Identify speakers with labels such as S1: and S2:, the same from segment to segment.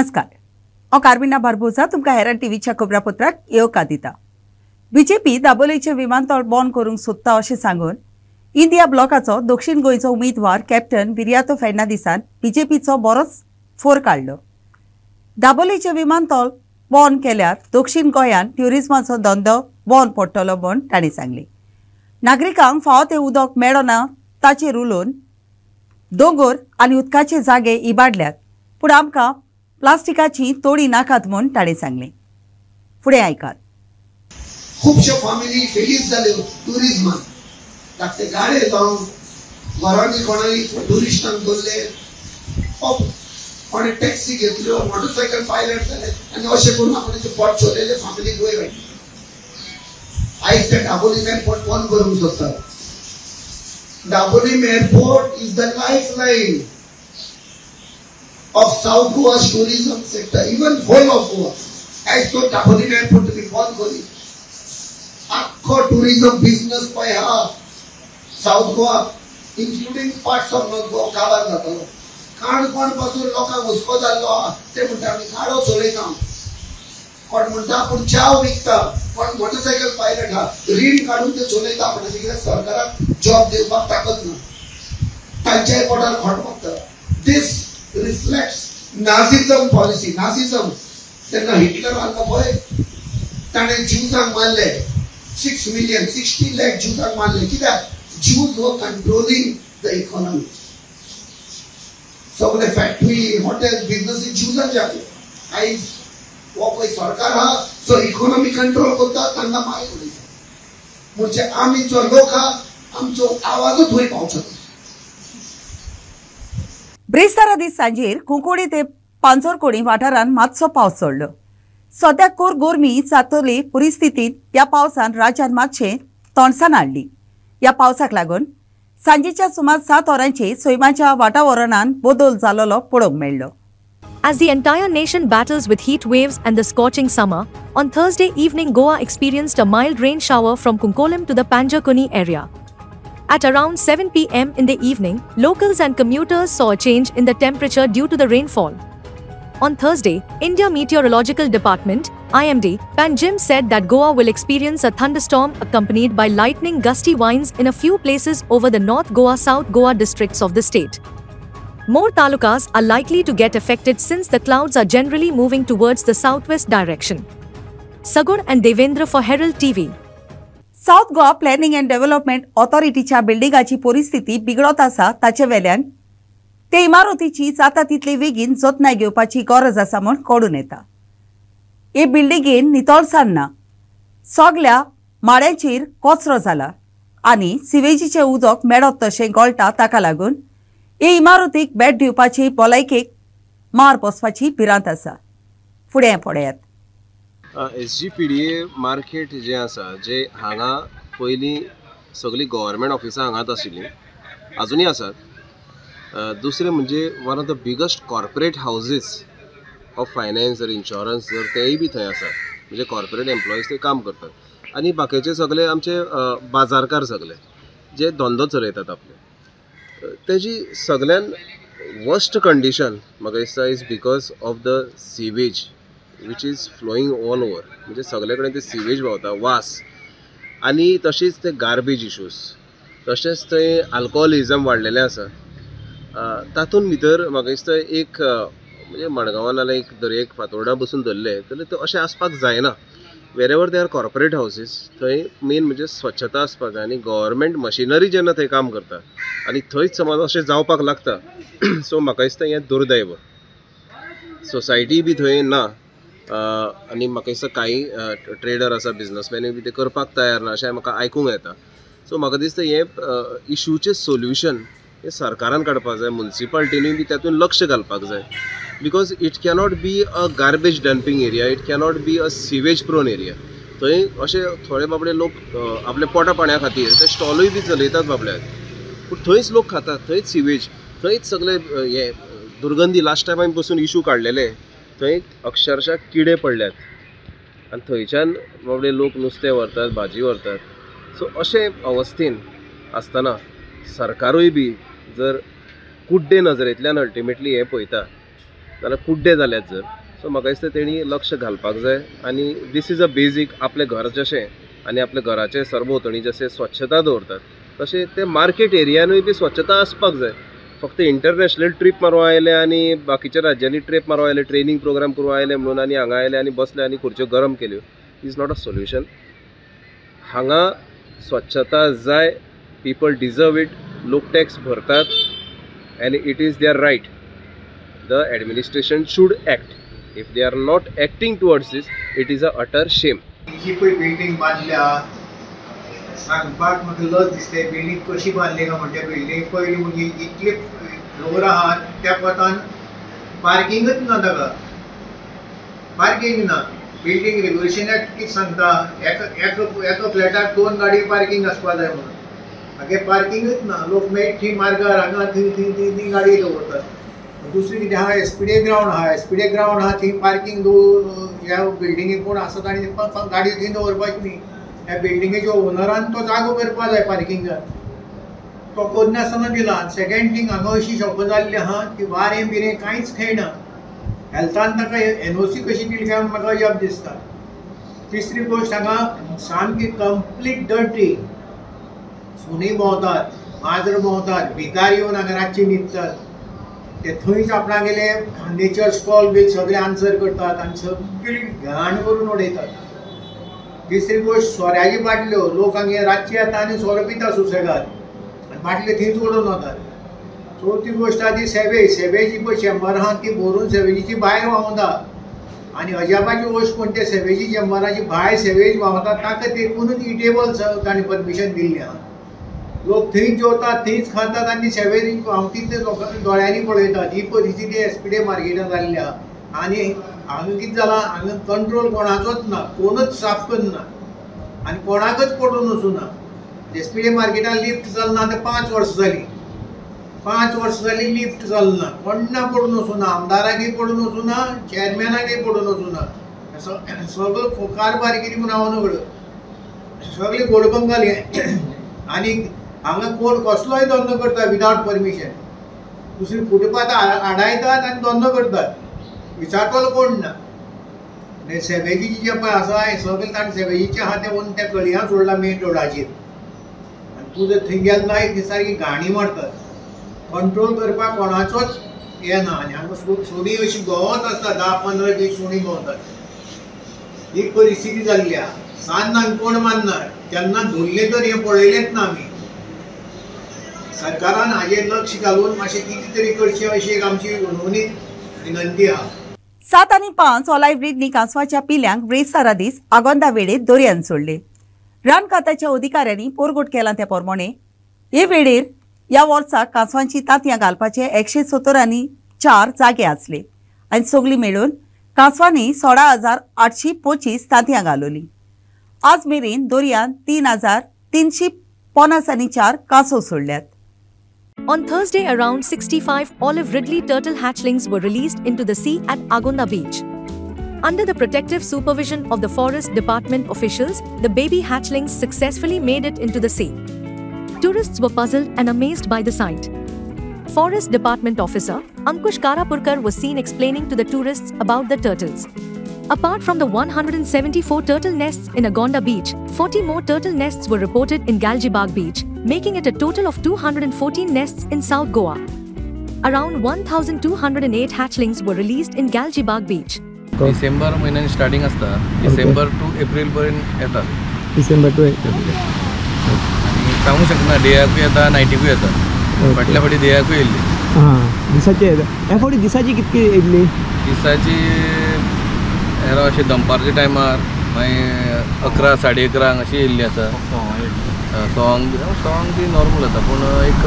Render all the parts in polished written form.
S1: नमस्कार। हांव कार्मिना बारबोजा तुमकां हेरान टीव्हीच्या खबरापत्राक येवकार दिता। बीजेपी दाबोलेचें विमानतळ बंद करूंक सोदता अशें सांगून इंडिया ब्लॉकाचो दक्षिण गोंयचो उमेदवार कॅप्टन विर्यातो फेर्नांदीसान बीजेपीचो बरोच फोर काडलो। दाबोलेचें विमानतळ बंद केल्यार दक्षिण गोंयांत ट्युरिजमाचो धंदो बंद पडटलो म्हूण तांणी सांगलें। नागरिकांक फावो तें उदक मेळना ताचेर उलोवन दोंगर आनी उदकाचे जागे इबाडल्यात, पूण आमकां प्लास्टिकाची तोडी नाकात म्हूण ताणें सांगलें। फुडें आयकात।
S2: खूबश्यो फॅमिली फेलीज जाल्यो ट्युरिजमान, धाकटे गाडे जावं घरांनी कोणाय ट्युरिस्टांक दवरले, कोणे टॅक्सी घेतल्यो, मोटरसायकल पायलट जाले आनी अशें करून आपणाचे पोट चलयले फॅमिली वयर हाडली। आयज ते दाबोलीम एअरपोर्ट बंद करूंक सोदता। Dabolim airport is the lifeline of South Goa's tourism sector, even whole of Goa. As to Dabolim airport to be bond kori, akho tourism business pay ha South Goa, including parts of North Goa kabar jatalo. Kanpon pasun loka usko jallo te munta ami gado cholena. Kon munta apun chaw vikta, kon motorcycle pilot ha rin kadun te choleta apun tikira sarkarak job deवपाक ताकद ना. तांच्या एअरपोर्टार खटपता. This reflects Nazism policy. Nazism तेन्ना Hitler आल्लो पळय, ताणें ज्यूजांक मारले, 6 million 60 lakh ज्यूजांक मारले। कित्याक? ज्यूज वर कंट्रोलिंग द इकॉनॉमी। सगळे फॅक्टरी हॉटेल बिझनेस ज्यूजांक जाले। आयज हो पळय सरकार हा जो इकॉनॉमी कंट्रोल करता तांकां माय उडयता। म्हणजे आमी जो लोक हा आमचो आवाजूच थंय पावचो।
S1: ब्रेस्तारा दीस सांजेर कुंकोडी ते पांचोरकोडी वाठारांत मातसो पावस चडलो। सद्याक कोर गोरमी जातली परिस्थितींत ह्या पावसान राज्यांत मातशें तोणसाण हाडली। ह्या पावसाक लागून सांजेच्या सुमार 7 वरांचेर सैमाच्या वातावरणांत बदल जाल्लो पळोवंक मेळ्ळो।
S3: As the entire nation battles with heat waves and the scorching summer, on Thursday evening Goa experienced a mild rain shower from Kunkolim to the Panjakuni area. At around 7 p.m. in the evening, locals and commuters saw a change in the temperature due to the rainfall. On Thursday, India Meteorological Department (IMD) Panjim said that Goa will experience a thunderstorm accompanied by lightning gusty winds in a few places over the North Goa, South Goa districts of the state. More talukas are likely to get affected since the clouds are generally moving towards the southwest direction. Sagur and Devendra for Herald TV.
S1: South Goa planning and development ऑथॉरिटीच्या बिल्डिंगाची परिस्थिती बिगडत आसा, ताचे वेल्यान ते इमारतीची जाता तितले बेगीन जतनाय घेवपाची गरज आसा म्हूण कळून येता। हे बिल्डिंगेन नितळसाण ना, सगळ्या माळ्यांचेर कचरो जाला आनी सिवेजीचें उदक मेळत तशें गळटा, ताका लागून हे इमारतीक भेट दिवपाची भलायकेक मार बसपाची भिरांत आसा। फुडें पळयात।
S4: SGPDA मार्केट जे आसा, जे हांगा पयलीं सगळी गव्हर्मेंट ऑफिसां हांगाच आशिल्लीं, अजुनूय आसात। दुसरें म्हणजे one of the biggest corporate houses of finance और इन्शुरन्स जर तेय बी थंय आसात, म्हणजे कॉर्पोरेट एम्प्लॉईज ते काम करतात। आनी बाकीचे सगळे आमचे बाजारकार सगळे जे धंदो चलयतात आपले, तेजी सगळ्यान वर्स्ट कंडिशन म्हाका दिसता is because of the sewage which is flowing all over. म्हणजे सगळे कडेन ते सीवेज व्हांवता, वास, आनी तशीच ते गार्बेज इश्यूज, तशेंच थंय अल्कोहोलिजम वाडलेलें आसा। तातूंत भितर म्हाका दिसता एक म्हणजे मडगांवां नाल्यार एक दर्याक फातोर्डा बसून धरले जाल्यार ते अशें आसपाक जायना। Wherever they are corporate houses, थंय मेन म्हणजे स्वच्छता आसपाक जाय आनी गव्हर्मेंट मशिनरी जेन्ना थंय काम करता आनी थंयच समज अशें जावपाक लागता, सो म्हाका दिसता हें दुर्दैव। सोसायटी बी थंय ना आनी म्हाका दिसता काही ट्रेडर आसा, बिजनसमॅनूय बी ते करपाक तयार ना अशें म्हाका आयकूंक येता। सो म्हाका दिसता हे इश्यूचें सोल्युशन हे सरकारान काडपाक जाय, म्युनिसिपालिटीनूय बी तातूंत लक्ष घालपाक जाय, because it cannot be a garbage dumping area, it cannot be a sewage prone area. थंय अशे थोडे बाबडे लोक आपल्या पोटा पाण्या खातीर ते स्टॉलूय बी चलयतात बाबड्याक, पूण थंयच लोक खातात, थंयच सिवेज, थंयच सगळे हे दुर्गंधी। लास्ट टायम आमी बसून इशू काडलेले, थंय अक्षरशः किडे पडल्यात आनी थंयच्यान बाबडे लोक नुस्तें व्हरतात, भाजी व्हरतात। सो अशे अवस्थेन आसतना सरकारूय बी जर कुड्डे नजरेंतल्यान अल्टिमेटली हें पळयता जाल्यार कुड्डे जाल्यात जर सो म्हाका दिसता तेणी लक्ष घालपाक जाय आनी दीस इज अ बेजीक आपले घर जशें आनी आपल्या घराचे सरभोंवतणी जशें स्वच्छता दवरतात तशें ते मार्केट एरियानूय बी स्वच्छता आसपाक जाय. फक्त इंटरनॅशनल ट्रीप मारूं आयले आनी बाकीच्या राज्यांनी ट्रीप मारूं आयले ट्रेनिंग प्रोग्राम करूं आयले म्हणून आनी हांगा आयले आनी बसले आनी खुर्च्यो गरम केल्यो इज नॉट अ सोल्युशन. हांगा स्वच्छता जाय. People deserve it. लोक टॅक्स भरतात and it is their right. The administration should act. If they are not acting towards this, it is a utter shame.
S5: जी पळय बिल्डींग बांदल्या सांगपाक म्हाका लज दिसता बिल्डींग कशी बांदली काय म्हणजे बिल्डींग पयली म्हणजे इतले फ्लोर आहात त्या कोतान पार्किंगच ना ताका पार्किंग ना. बिल्डींग रेग्युलेशन एक्ट कितें सांगता एका फ्लॅटाक 2 गाडी पार्किंग आसपाक जाय म्हणून मागे पार्किंगच ना. लोक मेळट थंय मार्गार हांगा थंय गाडी दवरतात. दुसरी कितें आहा एसपीडे ग्रावंड आहा थंय पार्किंग ह्या बिल्डिंगेक कोण आसत आनी गाडी थंय दवरपाची न्ही. ह्या बिल्डिंगेच्या ओनरान तो जागो करपा जाय पार्किंगाक तो करनासतना दिला. सेकेंड थींग हांगा अशी शॉप जाल्ली आहा की वारें बिरें कांयच खेळना. हेल्थान ताका एनओसी कशी दिली काय म्हाका अजाप दिसता. तिसरी गोश्ट हांगा सामकी कंप्लीट डर्टी. सुणी भोंवतात माजर भोंवतात भिकार येवन हांगा रातची न्हिदतात. ते थंयच आपणागेले नेचर स्टॉल बी सगळे आन्सर करतात आनी सगळी घाण करून उडयतात. तिसरी गोश्ट सोऱ्याची बाटल्यो लोक हांगा रातची येता आनी सोरो पिता सुसेगाद आनी बाटल्यो थंयच उडोवन वतात. चवथी गोश्ट आहा ती सेवेची पळय चेंबर आहा ती भरून सेवेजीची भायर व्हांवता आनी अजापाची गोश्ट कोण ते सेवेची चेंबराची भायर सेवेज व्हांवता ताका देखूनच इटेबल ताणें परमिशन दिल्ली आहा. लोक थंयच जेवतात थंयच खातात आनी सेवेज व्हांवती ते लोकांनी दोळ्यांनी पळयतात. ही परिस्थिती एसपीडे मार्केटान जाल्ली आहा. आनी हांगा कितें जालां हांगा कंट्रोल कोणाचोच ना. कोणूच साफ करना आनी कोणाकच पडून वचूना. एसपीडे मार्केटान लिफ्ट चलना ते 5 वर्सां जालीं. 5 वर्सां जालीं लिफ्ट चलना. कोणा पडून वचूना. आमदाराकय पडून वचूना चेअरमॅनाकय पडून वचूना. सगळो कारबारगिरी म्हूण हांव नकळो सगळी घोडबंगाली आनी हांगा कोण कसलोय धंदो करता विदावट परमिशन. दुसरी फुटपाथ आडायतात आनी धंदो करतात. विचारतलो कोण ना. सेवेजीची जे पळय आसा हें सगळें ताणें सेवेजीचे आहा तें व्हरून त्या कळयां सोडला मेन रोडाचेर आनी तूं जर थंय गेलो ना ती सारकी घाणी मारतात. कंट्रोल करपाक कोणाचोच हें ना. आनी हांगा सुणी अशी भोंवत आसता 10-15 दीस सुणी भोंवतात. ही परिस्थिती जाल्ली आहा. सांज कोण मानना तेन्ना धुल्ले तर हें पळयलेंच ना आमी. सरकारान हाजेर लक्ष घालून मातशें कितें तरी करचें अशी एक आमची उणवणीत विनंती आहा.
S1: 7 आणि 5 ऑलायव्हरीडनी कांसवाच्या पिल्यांक ब्रेस्तारा दीस आगोंदा वेळेत दोरयान सोडले. रान खात्याच्या अधिकाऱ्यांनी पोरगोट केला त्या प्रमाणे हे वेळेर ह्या वर्साक कांसवांची तांतयां घालपाचे 170 आनी 4 जागे आसले आनी सगळीं मेळून कांसवांनी 16,825 तांतयां घालोली. आज मेरेन दोरयान 3,350 आनी 4 कांसव सोडल्यात.
S3: On Thursday, around 65 olive ridley turtle hatchlings were released into the sea at Agonda Beach. Under the protective supervision of the Forest Department officials, the baby hatchlings successfully made it into the sea. Tourists were puzzled and amazed by the sight. Forest Department officer Ankush Karapurkar was seen explaining to the tourists about the turtles. Apart from the 174 turtle nests in Agonda Beach, 40 more turtle nests were reported in Galjibagh Beach, making it a total of 214 nests in South Goa. Around 1,208 hatchlings were released in Galjibagh Beach.
S6: December महिन्यात starting असता. December to April पर्यंत येतात.
S7: December to April
S6: आणि सांगू शकना डेयाकूय येता नायटीकूय येता. फाटल्या फावटी डेयाकूय येयल्ली.
S7: दिसाची येता. ह्या फावटी दिसाची कितकी येयल्ली?
S6: दिसाची हेरा अशें दनपारच्या टायमार मागीर 11, 11:30 अशी येयल्ली आसा. सॉंग ती नॉर्मल जाता पूण एक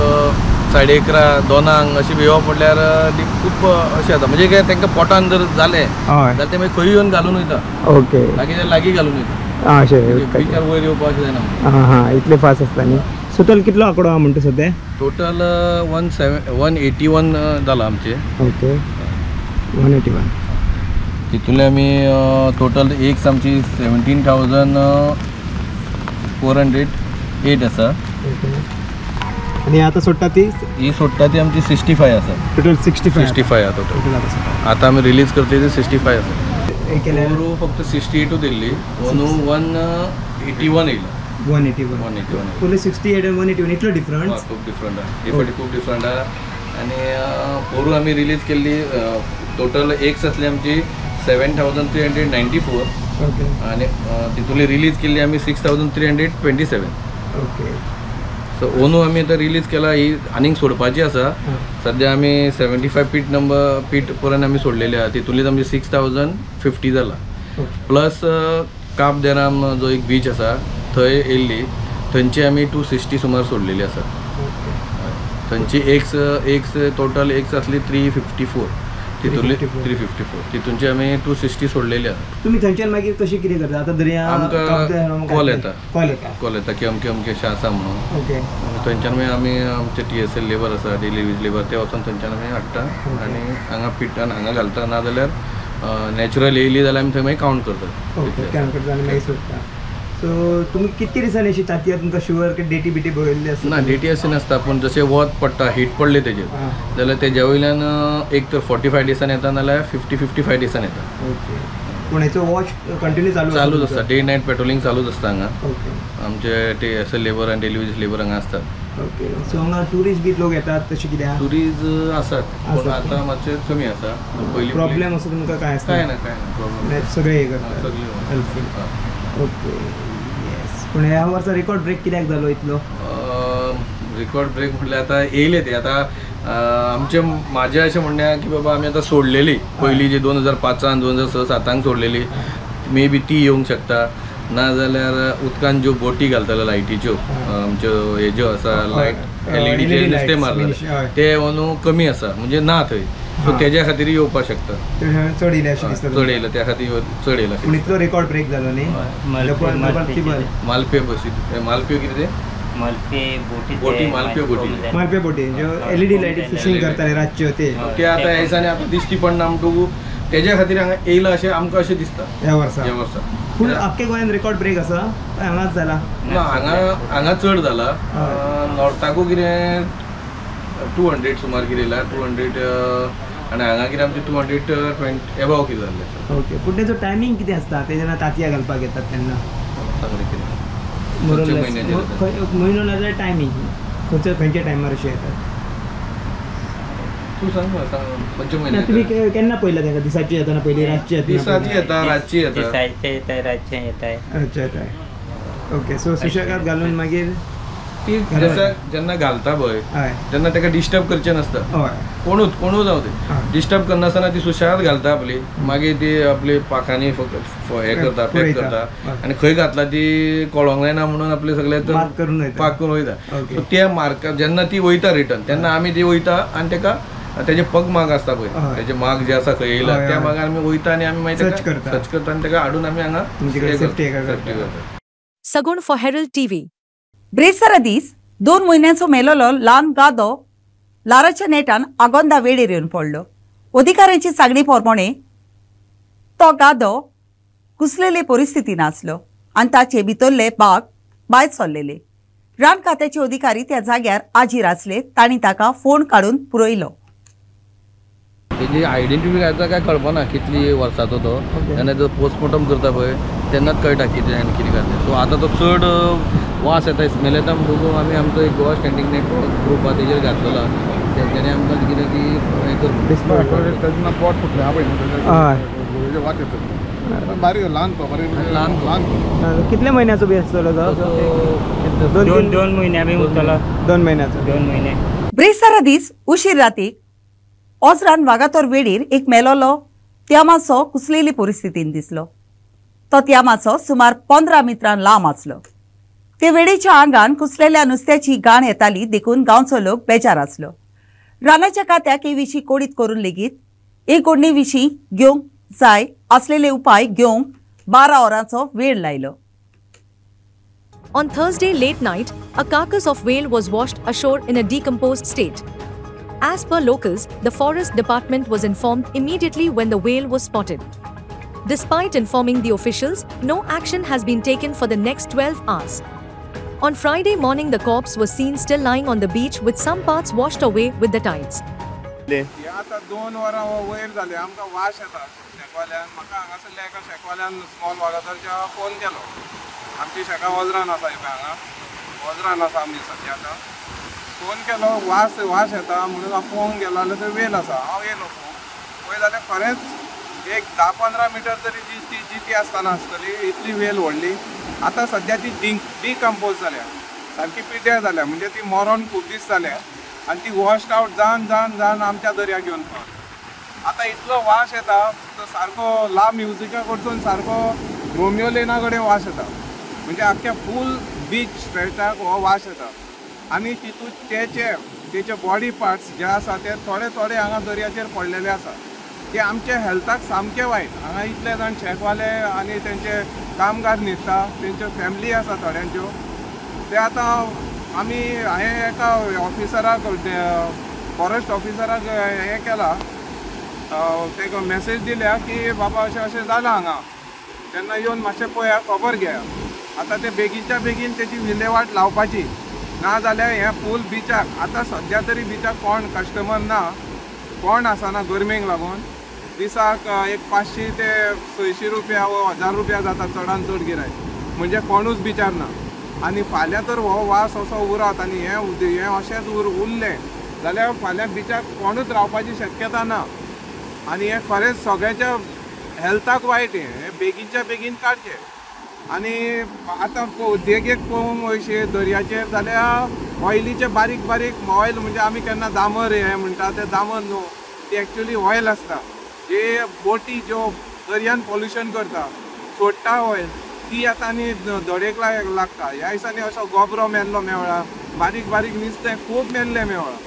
S6: 11:30, 2 अशी भिवप म्हटल्यार ती खूब अशें जाता. म्हणजे काय तांकां पोटान जर जालें जाल्यार ते मागीर खंय येवन घालून वयता.
S7: ओके
S6: लागीं घालून वयता.
S7: अशें
S6: बिचार वयर येवपाक अशें जायना.
S7: इतले फास्ट आसता न्ही. टोटल कितलो आंकडो आहा म्हणटा सद्या?
S6: टोटल 181 जाला आमचे.
S7: ओके 181.
S6: तितूंतले आमी टोटल एक आमची 17,408 आसा.
S7: आणि आता सोडटा ती
S6: ही सोडटा ती आमची 65 आसा.
S7: टोटल 65
S6: आसा टोटल. आता आमी रिलीज करतली ती 65 आसा. पोरू फक्त 68 दिल्ली. ओनू 181 येयला.
S7: 181 पयलीं 68 आणि 181 इतलो डिफरन्स.
S6: खूब डिफरंट आहा. ही फाटी खूब डिफरंट आहा. आनी पोरू आमी रिलीज केल्ली टोटल एक्स आसली आमची 7394.
S7: ओके.
S6: आणि तितूंतली रिलीज केल्ली आमी 6327.
S7: ओके.
S6: सो ओनू आमी आतां रिलीज केला. ही आनीक सोडपाची आसा. सद्या आमी 75 फीट पर्यंत आमी सोडलेली आहा. तितूंतलीच आमची 6050 जाला. प्लस काब देराम जो एक बीच आसा थंय येयल्ली. थंयची आमी 260 सुमार सोडलेली आसा. थंयची एक्स टोटल एक्स आसली 354. तितूंतली 354 तितूंची आमी 260 सोडलेली आहा.
S7: तुमी थंयच्यान मागीर कशी कितें करता? आतां दर्या
S6: आमकां कॉल येता की अमके अशें आसा म्हणून.
S7: ओके.
S6: थंयच्यान मागीर आमी आमचे TSL लेबर आसा, डेली वीज लेबर, ते वचून थंयच्यान आमी हाडटा आनी हांगा पिटान हांगा घालता. नाजाल्यार नॅचरल येयली जाल्यार आमी थंय मागीर कावंट करता.
S7: ओके. कावंट करता आनी मागीर सोडटा. सो तुमी कितके दिसांनी अशी तांतयां तुमकां शुअर की डेटी बिटी बरयल्ली आसा?
S6: ना, डेटी अशी नासता. पूण जशें वत पडटा, हीट पडले तेजेर जाल्यार तेज्या वयल्यान एक तर 45 दिसान येता नाल्यार 50-55 दिसान येता.
S7: ओके. पूण हेचो वॉच कंटिन्यू
S6: चालूच आसता. डे नायट पेट्रोलिंग चालूच आसता हांगा.
S7: ओके.
S6: आमचे TSL लेबर आनी डेली वीज लेबर हांगा आसतात.
S7: ओके. सो हांगा ट्युरिस्ट बी लोक येतात तशें कित्याक?
S6: टुरिस्ट आसात पूण आतां मातशें कमी आसा. पयलीं
S7: प्रॉब्लेम असो तुमकां काय आसता?
S6: काय ना प्रॉब्लेम.
S7: सगळे हे करतात.
S6: सगळी
S7: हेल्पफूल. ओके. येस. पूण ह्या वर्सा रेकॉर्ड ब्रेक कित्याक जालो इतलो?
S6: रेकॉर्ड ब्रेक म्हटल्यार आतां येयले ते. आतां आमचे म्हाजें अशें म्हणणें की बाबा आमी आतां सोडलेली पयलीं जी 2005 2006-07 सोडलेली. मे बी ती येवंक शकता. नाजाल्यार उदकान ज्यो बोटी घालताल्यो लायटीच्यो आमच्यो हेज्यो आसा लायट LED जे नुस्तें मारता ते अंदू कमी आसा म्हणजे ना थंय. सो तेज्या खातीर येवपाक शकता.
S7: चड येयलें अशें दिसता.
S6: चड येयला त्या खातीर चड येयला.
S7: पूण इतलो रेकॉर्ड ब्रेक जालो न्ही.
S6: मालपे बसी मालप्यो कितें ते मालप्यो बोटी
S7: ज्यो LED लायटी फिशींग करताले रातच्यो ते
S6: आतां ह्या दिसांनी आतां दिश्टी पडना म्हणटकूच तेज्या खातीर हांगा येयला अशें आमकां अशें दिसता
S7: ह्या वर्सा. पूण
S6: पूण
S7: आख्खे गोंयान रेकॉर्ड ब्रेक आसा हांगाच जाला?
S6: ना, हांगा चड जाला. नॉर्थाकू कितें 200 सुमार कितें येयला 200 आनी हांगा कितें आमचे 220 एबाव कितें जाल्लें.
S7: ओके. पूण तेजो टायमींग कितें आसता? ते जेन्ना तांतयां घालपाक येतात तेन्ना म्हयनो नाजाल्यार टायमींग खंयच्या टायमार अशें येतात?
S6: तूं सांग खंयच्या
S7: तुमी
S6: म्हयन्याक
S7: केन्ना पयला तेका? दिसाची येता ना पयलीं रातची येता?
S6: दिसाची येता, रातची येता.
S8: रातचें येताय.
S7: अच्छा येता. ओके. सो सुशेगाद घालून मागीर
S6: ती जेन्ना घालता पळय तेन्ना ताका डिस्टर्ब करचें नासता. कोणूच जावं ते डिस्टर्ब करनासतना ती सुशेगाद घालता आपली. मागीर ती आपली पाखांनी हे करता, पॅक करता आनी खंय घातला ती कळोंक जायना म्हणून आपले सगळे पाक करून वयता. सो त्या मार्का जेन्ना ती वयता रिटर्न तेन्ना आमी ती वयता आनी ताका तेजे पग माग आसता पळय तेजे माग जे आसा खंय येयला त्या मागार आमी वयता आनी आमी मागीर सर्च करता आनी ताका हाडून आमी हांगा सेफ्टी करता.
S3: Sagun for Herald TV.
S1: ब्रेसारा दीस 2 म्हयन्यांचो मेलोलो ल्हान गादो लाराच्या नेटान आगोंदा वेळेर येवन पडलो. अधिकाऱ्यांची सांगणी प्रमाणे तो गादो कुसलेले परिस्थितीन आसलो आनी ताचे भितरले भाग भायर सरलेले. रान खात्याचे अधिकारी त्या जाग्यार हाजीर आसले. तांणी ताका फोन काडून पुरयलो.
S6: तेजी आयडेंटिटी काय कळपना कितली वर्साचो तो. तेन्ना जो पोस्टमॉर्टम करता पळय तेन्नाच कळटा कितें आनी कितें घातलें. सो आतां तो चड वास येता स्मेल येता म्हणून आमी आमचो एक गोवा स्टँडींग नेटवर्क ग्रूप आहा तेजेर घातलेलो. तेंच्यांनी आमकां कितें की हें करता पोट फुटलें आहा पळय वाट येता बारीक ल्हान.
S7: कितले म्हयन्याचो बी आसतलो तो?
S8: 2 म्हयन्या बी उरतलो.
S7: 2 म्हयन्याचो.
S8: 2 म्हयने.
S1: ब्रेसारा दीस उशीर रातीक ओजरान वागातोर वेळीर एक मेलोलो त्यामाचो कुसलेली परिस्थितीन दिसलो. तो त्यामाचो सुमार 15 मित्रां लांब आसलो. ते वेळेच्या आंगान कुसलेल्या नुस्त्याची गाण येताली देखून गांवचो लोक बेजार आसलो. रानाच्या खात्याक हे विशीं कोडीत करून लेगीत हे कोडणी विशीं घेवंक जाय असलेले उपाय घेवंक 12 वरांचो वेळ लायलो.
S3: On Thursday late night, a carcass of whale was washed ashore in a decomposed state. As per locals, the forest department was informed immediately when the whale was spotted. Despite informing the officials, no action has been taken for the next 12 hours. On Friday morning, the corpse was seen still lying on the beach with some parts washed away with the tides.
S9: आता 2 वरां वयर जाले आमकां वास येता शेकवाल्यान म्हाका हांगासरल्या एका शेकवाल्यान स्मॉल वागातोरच्या फोन केलो आमची शेकां वज्रान आसा हांगा वज्रान आसा आमी सद्या आतां फोन केलो वास येता म्हणून हांव पळोवंक गेलो जाल्यार थंय वेल आसा हांव येयलो पळय जाल्यार खरेंच एक 10-15 मिटर तरी ती जिती आसतना आसतली इतली वेल व्हडली आतां सद्या ती डिकम्पोज जाल्या सारकी पिड्ड्यार जाल्या म्हणजे ती मरोन खूब दीस जाले आनी ती वॉश्ड आउट जावन आमच्या दर्याक घेवन पावली आतां इतलो वास येता तो सारको ला म्युजिका कडसून सारको रोमियो लेना कडेन वास येता म्हणजे आख्ख्या फूल बीच स्ट्रेचाक हो वास येता आनी तितून तेचे बॉडी पार्ट्स जे आसा ते थोडे हांगा दर्याचेर पडलेले आसा ते आमच्या हेल्थाक सामके वायट हांगा इतले जाण शेकवाले आनी तेंचे कामगार न्हिदता तेंच्यो फॅमिली आसा थोड्यांच्यो ते आतां आमी हांवें एका ऑफिसराक फॉरेस्ट ऑफिसराक हें केलां तेका मॅसेज दिल्या की बाबा अशें जालां हांगा तेन्ना येवन मातशें पळया खबर घेया आतां ते बेगीनच्या बेगीन तेची विलेवाट लावपाची ना जाल्यार हें फूल बिचाक आतां सद्या तरी बिचाक कोण कस्टमर ना कोण आसना गरमेक लागून दिसाक एक 500 ते 600 रुपया वा 1000 रुपया जाता चडान चड गिरायक म्हणजे कोणूच बिचार ना आनी फाल्यां तर हो वास असो उरत आनी हें अशेंच उरलें जाल्यार फाल्यां बिचाक कोणूच रावपाची शक्यता ना आनी हें खरेंच सगळ्याच्या हेल्थाक वायट हें बेगीनच्या बेगीन काडचें आनी आतां देगेक पळोवंक वयशे दर्याचेर जाल्यार ऑयलीचे बारीक ऑयल म्हणजे आमी केन्ना दामर हें म्हणटा ते दामर न्हू ती एक्चुली ऑयल आसता जे बोटी ज्यो दर्यान पॉल्युशन करता सोडटा ऑयल ती आतां आनी दडेक लागता ह्या दिसांनी असो गोबरो मेल्लो मेवळा बारीक नुस्तें खूब मेल्लें मेवळा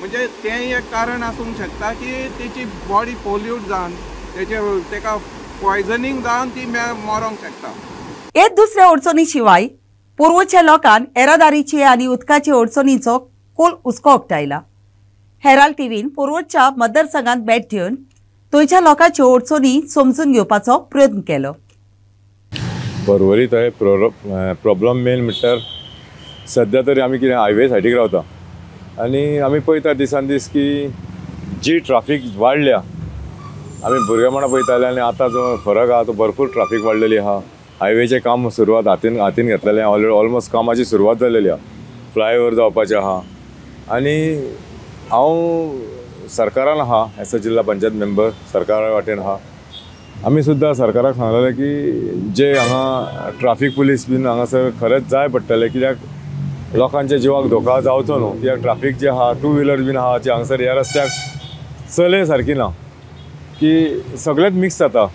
S9: म्हणजे तें एक कारण आसूंक शकता की तेची बॉडी पोल्यूट जावन तेका पॉयझनिंग जावन ती मरोंक शकता.
S1: एक दुसऱ्या अडचणी शिवाय पूर्वच्या लोकांन येरादारीची आनी उदकाची अडचणीचो खोल हुस्को उक्तायला. हेराल्ड टीव्हीन पूर्वच्या मतदारसंघात भेट दिवन थंयच्या लोकांच्यो अडचणी समजून घेवपाचो प्रयत्न केलो.
S10: परवरी थंय प्रॉब्लम मेन म्हणल्यार सद्या तरी आमी कितें हायवे सायडीक रावता आनी आमी पळयता दिसान दीस की जी ट्राफीक वाडल्या आमी भुरगेपणा पळयताले आनी आतां जो फरक आहा तो भरपूर ट्राफीक वाडलेली आहा. हायवेचें काम सुरवात हातीन घेतलेलें ऑलमोस्ट कामाची सुरवात जालेली आहा. फ्लायओवर जावपाचें आहा आनी हांव सरकारान आहा एज अ जिल्हा पंचायत मेंबर सरकारा वाटेन आहा. आमी सुद्दां सरकाराक सांगलेलें की जे हांगा ट्राफीक पुलीस बीन हांगासर खरेंच जाय पडटले कित्याक लोकांच्या जिवाक धोका जावचो न्हू कित्याक ट्राफीक जे आहा 2 व्हिलर बीन आहा जे हांगासर ह्या रस्त्याक चले सारकी ना की सगळेंच मिक्स जाता.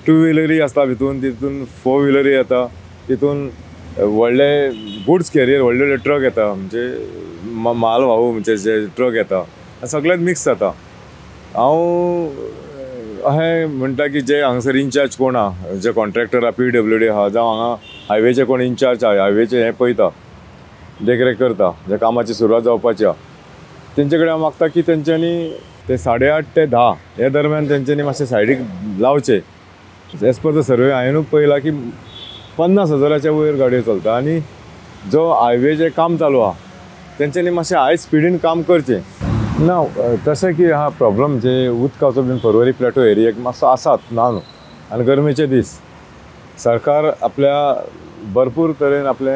S10: 2 व्हिलरी आसता तितून 4 व्हिलरी येता तितून व्हडले गुड्स कॅरियर व्हडले ट्रक येता म्हणजे माल वाहू म्हणजे जे ट्रक येता सगळेंच मिक्स जाता. हांव अशें म्हणटा की जे हांगासर इंचार्ज कोण आहा जे कॉन्ट्रॅक्टर आहा PWD आहा जावं हांगा हायवेचे कोण इंचार्ज आहा हायवेचे हें पळयता देखरेख करता जे कामाची सुरवात जावपाची आहा तेंचे कडेन हांव मागता की तेंच्यांनी ते 8:30 ते 10 हे दरम्यान तेंच्यांनी मातशें सायडीक लावचे. एज पर द सर्वे हांवेंनूच पळयला की 50,000च्या वयर गाडयो चलता आनी जो हायवेचें काम चालू आहा तेंच्यांनी मातशें हाय स्पिडीन काम करचें ना. तशें की हा प्रॉब्लम जे उदकाचो बीन परवरी प्लॅटो एरियेक मातसो आसात ना न्हू आनी गरमेचे दीस सरकार आपल्या भरपूर तरेन आपले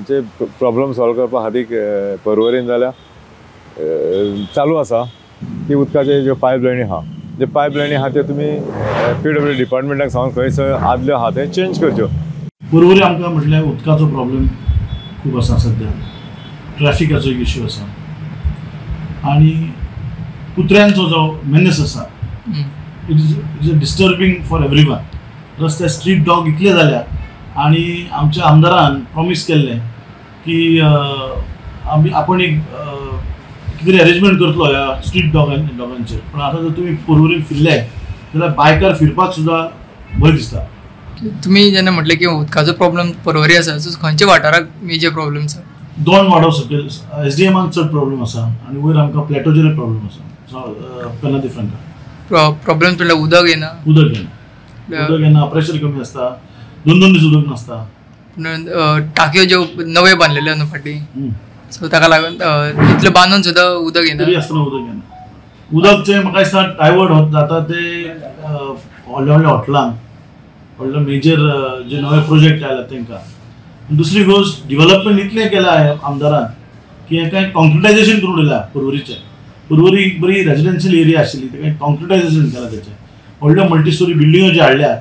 S10: जे प्रॉब्लम सॉल्व करपा खातीर परवरीन जाल्यार चालू आसा की उदकाचे ज्यो पायपलायनी आहा जे पायपलायनी आहा ते तुमी PWD डिपार्टमेंटाक सांगून खंयसर आदल्यो आहा ते चेंज करच्यो.
S11: परवरी आमकां म्हटल्यार उदकाचो प्रॉब्लेम खूब आसा सद्या ट्रॅफिकाचो एक इश्यू आसा आनी कुत्र्यांचो जो मेनेस आसा it is a disturbing for everyone. रस्त्यार स्ट्रीट डॉग इतले जाल्या आनी आमच्या आमदारान प्रॉमीस केल्लें की आपण एक कितें अरेंजमेंट करतलो ह्या स्ट्रीट डॉगांचेर पण आतां जर तुमी परवरीन फिरले जाल्यार बायकार फिरपाक सुद्दां भंय दिसता.
S12: तुमी जेन्ना म्हटलें की उदकाचो प्रॉब्लेम परवरी आसा सो खंयच्या वाठाराक मेजर प्रॉब्लेम आसा?
S11: 2 वाठार सकयल SDMाक चड प्रॉब्लेम आसा आनी वयर आमकां प्लॅटोचेर प्रॉब्लेम आसा. पेना डिफरंट
S12: प्रॉब्लेम म्हणल्यार उदक येना
S11: प्रेशर कमी आसता 2 दीस उदक नासता
S12: टाकयो ज्यो नवे बांधलेल्यो न्हू फाटी, सो ताका लागून इतलें बांदून सुद्दां उदक येना.
S11: उदक जे म्हाका दिसता डायवर्ट होत जाता ते व्हडल्या व्हडल्या हॉटेलांक, व्हडले मेजर जे नवे प्रोजेक्ट आयला तांकां. दुसरी गोष्ट डेव्हलपमेंट इतलें केलां आमदारान की हेका कॉन्क्रिटायझेशन करून दिलां पर्वरीचें. पर्वरी बरी रेजिडेन्शियल एरिया आशिल्ली, ताका कॉन्क्रिटायझेशन केलां तेचें. व्हडल्यो मल्टी-स्टोरी बिल्डिंगो ज्यो हाडल्या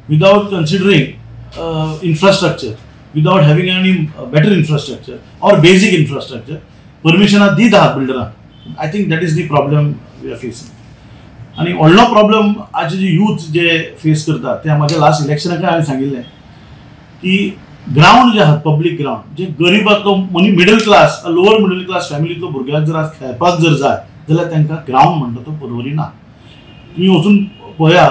S11: without considering infrastructure, without having any better infrastructure or basic infrastructure, permission दीत आहात बिल्डरांक. I think that is the problem we are facing. आणि व्हडलो प्रॉब्लेम आज जे यूथ जे फेस करतात ते माझ्या लास्ट इलेक्शनाक हांवें सांगिल्लें की ग्राउंड जे आहात पब्लीक ग्राउंड जे गरीबातलो middle class lower middle class फॅमिलीतलो भुरग्याक जर आज खेळपाक जर जाय जाल्यार तांकां ग्राउंड म्हणटा तो पर्वरी ना. तुम्ही वचून पळया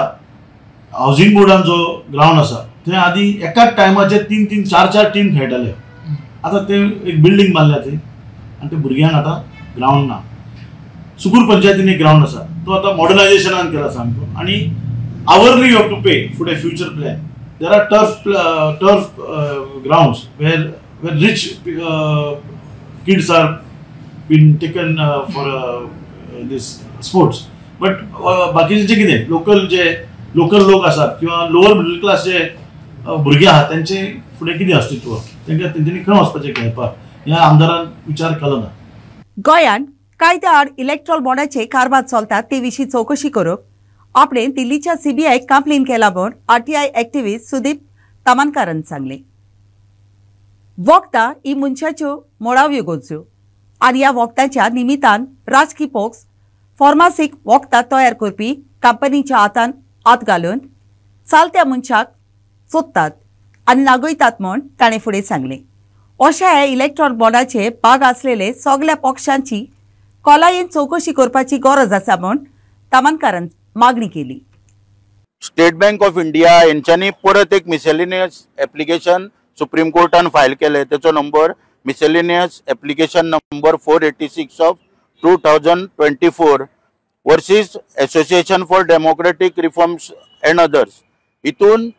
S11: हावसिंग बोर्डान जो ग्राउंड आसा थंय आदी एकाच टायमाचेर 3-3, 4-4 टीम खेळटाले. आतां ते एक बिल्डींग बांदल्या थंय आनी ते भुरग्यांक आतां ग्राउंड ना. सुकूर पंचायतीन एक ग्राउंड आसा तो आतां मॉडर्नायझेशनान केला सामको आनी आवरली you have to pay for a future plan. There are turf grounds where rich kids are been taken for these sports. But बाकीचे जे कितें लोकल लोक आसात किंवा लोअर मिडल क्लास जे भुरगे आहात त्यांचे फुडें कितें अस्तित्व, तांकां तेंच्यांनी खंय वचपाचें खेळपाक ह्या आमदारान विचार केलो ना.
S1: गोंयांत कायद्या आड इलेक्ट्रॉल बॉन्डाचे कारभार चलतात ते विशीं चवकशी करप आपणे दिल्लीच्या CBI कंप्लेन केला म्हूण RTI एक्टिव्हिस्ट सुदीप तामणकारान सांगलें. वखदां ही मनशाच्यो मुळाव्यो गरजो आनी ह्या वखदांच्या निमित्तान राजकी पक्ष फार्मासीक वखदां तयार करपी कंपनीच्या हातान हात घालून चालत्या मनशाक सोदतात आनी नागयतात म्हूण ताणें फुडें सांगलें. अशा हे इलेक्ट्रॉल बॉन्डाचे भाग आसलेले सगळ्या पक्षांची कोलायेन चवकशी करपाची गरज आसा म्हूण तामणकारान मागणी केली.
S13: स्टेट बँक ऑफ इंडिया यांच्यानी परत एक मिसेलिनियस एप्लिकेशन सुप्रीम कोर्टान फायल केले. तेचो number miscellaneous application number 486 of 2024 versus association for democratic reforms and others. हितून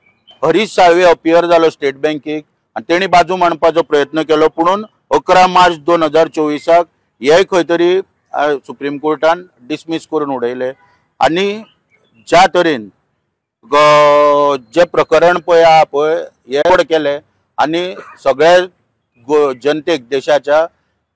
S13: हरीश साळवे अपियर जालो स्टेट बँकेक आनी तेणी बाजू मांडपाचो प्रयत्न केलो. पुणून 11 मार्च 2024 हे खंय तरी सुप्रीम कोर्टान डिसमीस करून उडयले. आनी ज्या तरेन जे प्रकरण पळय आहा पळय हे कोड केले आनी सगळ्या जनतेक देशाच्या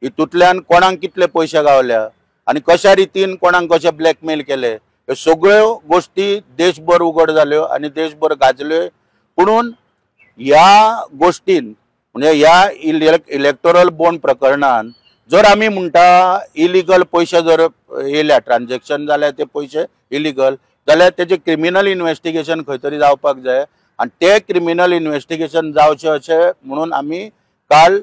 S13: हितूंतल्यान कोणाक कितले पयशे गावल्या आनी कशा रितीन कोणाक कशे ब्लॅकमेल केले ह्यो सगळ्यो गोष्टी देशभर उघड जाल्यो आनी देशभर गाजल्यो. पुणून ह्या गोष्टीन म्हणजे ह्या इलेक्टोरल बॉन्ड प्रकरणान जर आमी म्हणटा इलिगल पयशे जर येयल्या ट्रान्झॅक्शन जाल्यार ते पयशे इलिगल जाल्यार तेजे क्रिमिनल इन्व्हेस्टिगेशन खंय तरी जावपाक जाय आनी ते क्रिमिनल इन्व्हेस्टिगेशन जावचें अशें म्हणून आमी काल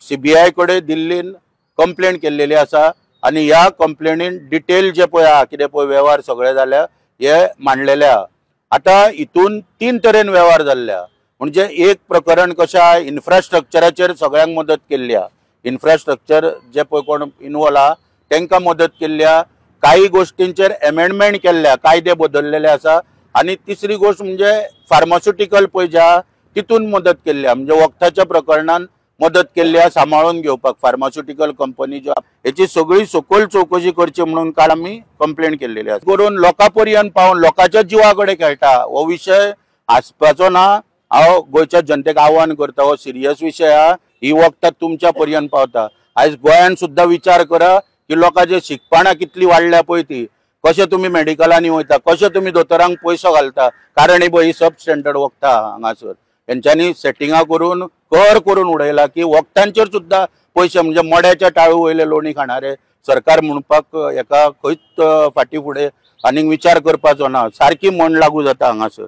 S13: CBI कडेन दिल्लीन कंप्लेंट केल्लेली आसा. आनी ह्या कंप्लेनीन डिटेल जे पळय आहा कितें पळय वेव्हार सगळे जाल्या हे मांडलेले आहा. आतां हितून 3 तरेन वेव्हार जाल्ल्या. म्हणजे एक प्रकरण कशें आहा इन्फ्रास्ट्रक्चराचेर सगळ्यांक मदत केल्ली आहा. इन्फ्रास्ट्रक्चर जे पळय कोण इन्वॉल्व आहा तांकां मदत केल्ली आहा. काही गोष्टींचेर एमेंडमेंट केल्ल्या कायदे बदललेले आसा. आनी तिसरी गोष्ट म्हणजे फार्मास्युटिकल पळय जे आहा तितून मदत केल्ली आहा. म्हणजे वखदाच्या प्रकरणान मदत केल्ली आहा सांबाळून घेवपाक फार्मास्युटिकल कंपनी ज्यो हेची सगळी सखोल चवकशी करची म्हणून काल आमी कंप्लेंट केल्लेली आसा. करून लोकां पर्यंत पावन लोकांच्या जिवा कडेन खेळटा हो विशय आसपाचो ना. हांव गोंयच्या जनतेक आव्हान करता हो सिरियस विशय आहा. ही वखदां तुमच्या पर्यंत पावता. आयज गोंयान सुद्धा विचार करा की लोकांचे शिकपणां कितली वाडल्या पळय ती. कशें तुमी मेडिकलांनी वयता, कशें तुमी दोतोरांक पयसो घालता कारण ही सब स्टँडर्ड वखदां हांगासर हेंच्यांनी सेटिंगां करून कर करून उडयला की वखदांचेर सुद्धा पयशे म्हणजे मोड्याच्या टाळू वयले लोणी खाणारे सरकार म्हणपाक हेका खंयच फाटी फुडें आनीक विचार करपाचो ना. सारकी मन लागू जाता हांगासर.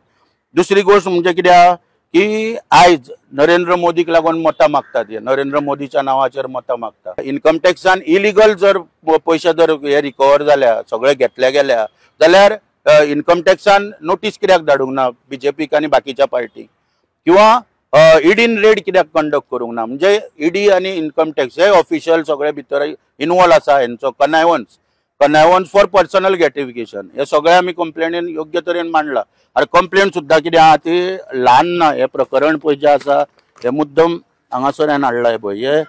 S13: दुसरी गोष्ट म्हणजे कितें आहा की आयज नरेंद्र मोदीक लागून मतां मागतात. नरेंद्र मोदीच्या नांवाचेर मतां मागता. इन्कम टॅक्सान इलिगल जर पयशे जर हे रिकवर जाल्या सगळे घेतले गेल्या जाल्यार इन्कम टॅक्सान नोटीस कित्याक धाडूंक ना BJPक आनी बाकीच्या पार्टीक किंवा ईडीन रेड कित्याक कंडक्ट करूंक ना. म्हणजे ईडी आनी इन्कम टॅक्स हे ऑफिशियल सगळे भितर इन्वॉल्व आसा हेंचो कनायवन्स कनेवन्स फॉर पर्सनल ग्रेटिफिकेशन हे सगळे आमी कंप्लेनीन योग्य तरेन मांडला. अरे कंप्लेंट सुद्दां कितें आहा ती ल्हान ना. हे प्रकरण पळय जें आसा हे मुद्दम हांगासर हाडला. पळय हे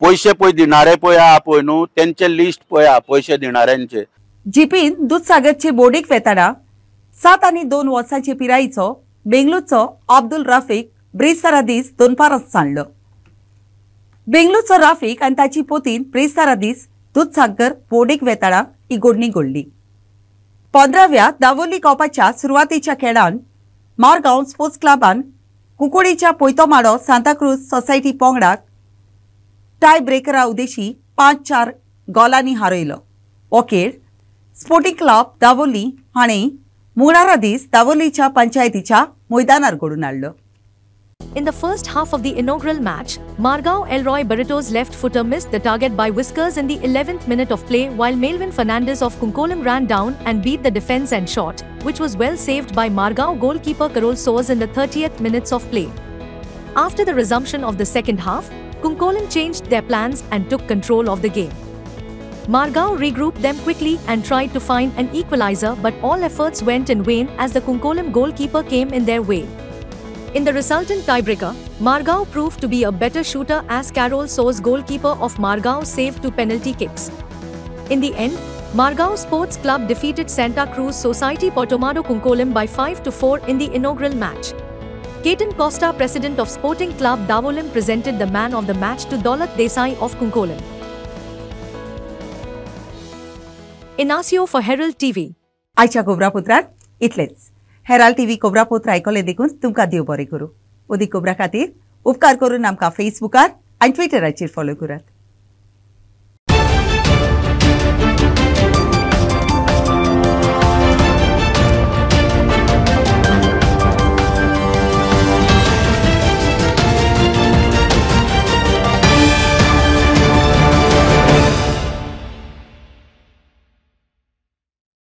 S13: पैसे पळय दिणारे पळय आहा पळय न्हू तेंचे लिस्ट पळय आहा पैसे दिणाऱ्यांचे.
S1: जीपीन दूधसागरचे बोर्डीक वेताडा 7 आनी 2 वर्सांचे पिरायेचो बेंगलुरूचो अब्दुल राफीक ब्रेस्तारा दीस दोनपारां सांडलो. बेंगलुरूचो राफीक आनी ताची पोतीन ब्रेस्तारा दीस दूधसागर बोर्डीक वेताडा इगोडणी घडली. 15व्या दावोली कपाच्या सुरवातीच्या खेळान मारगांव स्पोर्ट्स क्लबान कुंकोडीच्या पयतो माडो सांताक्रूज सोसायटी पंगडाक टाय ब्रेकरा उदेशी 5-4 गोलांनी हारयलो. हो खेळ स्पोर्टिंग क्लब दावोली हाणें मुणारा दीस दावोलीच्या पंचायतीच्या मैदानार घडून हाडलो.
S3: In the first half of the inaugural match, Margao Elroy Barreto's left footer missed the target by whiskers in the 11th minute of play, while Melvin Fernandez of Kunkolam ran down and beat the defence and shot, which was well saved by Margao goalkeeper Karol Soares in the 30th minutes of play. After the resumption of the second half, Kunkolam changed their plans and took control of the game. Margao regrouped them quickly and tried to find an equalizer, but all efforts went in vain as the Kunkolam goalkeeper came in their way. In the resultant tiebreaker, Margao proved to be a better shooter as Karol Soares, goalkeeper of Margao, saved 2 penalty kicks. In the end, Margao Sports Club defeated Santa Cruz Society Portomado Kunkolam by 5-4 in the inaugural match. Ketan Costa, president of Sporting Club Davolim, presented the man of the match to Daulat Desai of Kunkolam. Inacio for Herald TV.
S1: आयच्या कोबरापुत्रात इतलेच. Herald TV कोबरापुत्र आयकले देखून तुमकां देव बरें करूं. उदी cobra खातीर उपकार करून आमकां फेसबुकार आनी ट्विटराचेर फॉलो करात.